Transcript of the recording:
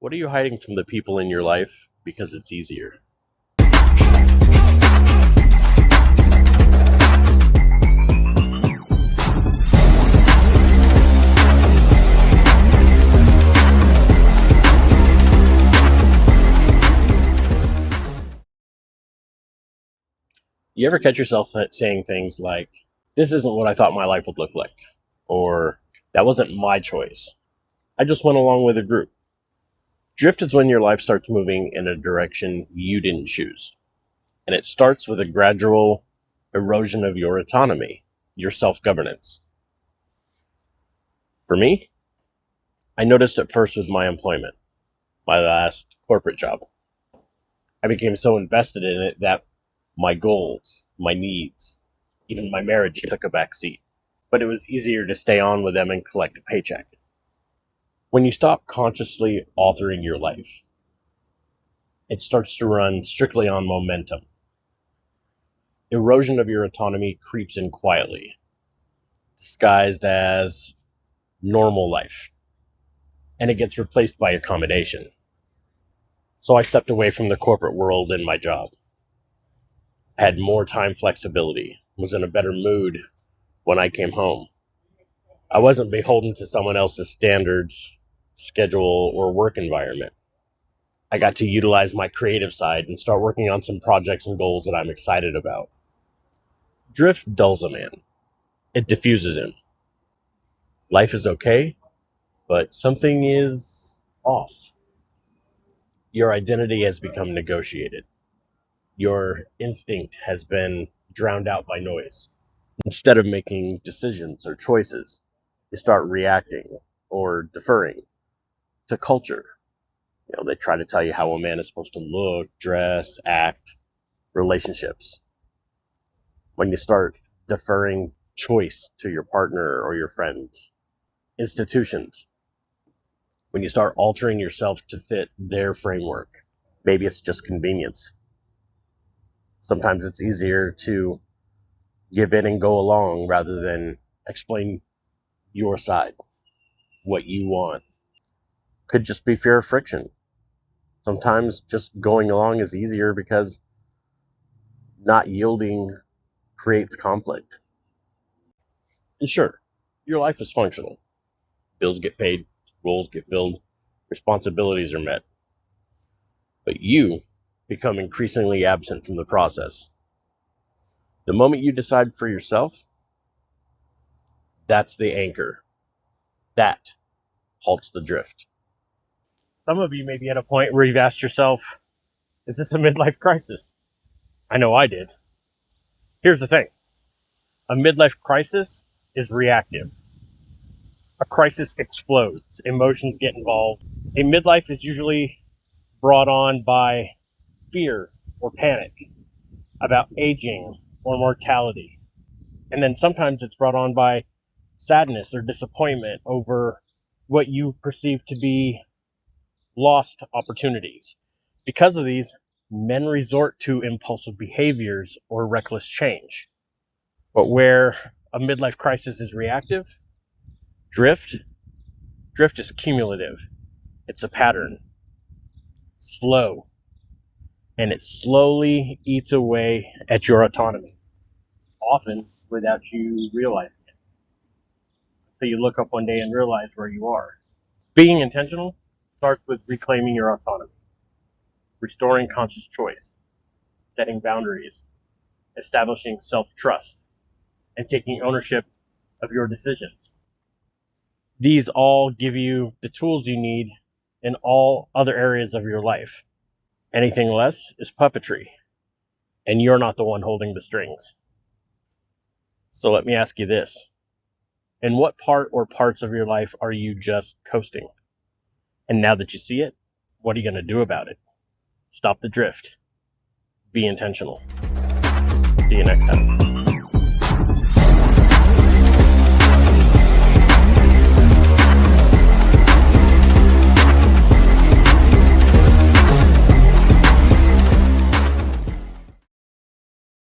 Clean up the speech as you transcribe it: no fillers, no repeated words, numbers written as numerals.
What are you hiding from the people in your life because it's easier? You ever catch yourself saying things like, this isn't what I thought my life would look like, or that wasn't my choice. I just went along with a group. Drift is when your life starts moving in a direction you didn't choose. And it starts with a gradual erosion of your autonomy, your self-governance. For me, I noticed it first with my employment, my last corporate job. I became so invested in it that my goals, my needs, even my marriage took a back seat. But it was easier to stay on with them and collect a paycheck. When you stop consciously altering your life, it starts to run strictly on momentum. Erosion of your autonomy creeps in quietly, disguised as normal life, and it gets replaced by accommodation. So I stepped away from the corporate world in my job. I had more time flexibility, was in a better mood when I came home. I wasn't beholden to someone else's standards, schedule, or work environment. I got to utilize my creative side and start working on some projects and goals that I'm excited about. Drift dulls a man. It diffuses him. Life is okay, but something is off. Your identity has become negotiated. Your instinct has been drowned out by noise. Instead of making decisions or choices, you start reacting or deferring to culture. They try to tell you how a man is supposed to look, dress, act, relationships. When you start deferring choice to your partner or your friends, institutions, when you start altering yourself to fit their framework, maybe it's just convenience. Sometimes it's easier to give in and go along rather than explain your side, what you want. Could just be fear of friction. Sometimes just going along is easier because not yielding creates conflict. And sure, your life is functional. Bills get paid, roles get filled, responsibilities are met. But you become increasingly absent from the process. The moment you decide for yourself, that's the anchor. That halts the drift. Some of you may be at a point where you've asked yourself, is this a midlife crisis? I know I did. Here's the thing. A midlife crisis is reactive. A crisis explodes. Emotions get involved. A midlife is usually brought on by fear or panic about aging or mortality. And then sometimes it's brought on by sadness or disappointment over what you perceive to be lost opportunities. Because of these, men resort to impulsive behaviors or reckless change. But where a midlife crisis is reactive, drift is cumulative. It's a pattern, slow, and it slowly eats away at your autonomy, often without you realizing it. So you look up one day and realize where you are. Being intentional starts with reclaiming your autonomy, restoring conscious choice, setting boundaries, establishing self-trust, and taking ownership of your decisions. These all give you the tools you need in all other areas of your life. Anything less is puppetry, and you're not the one holding the strings. So let me ask you this. In what part or parts of your life are you just coasting? And now that you see it, what are you going to do about it? Stop the drift. Be intentional. See you next time.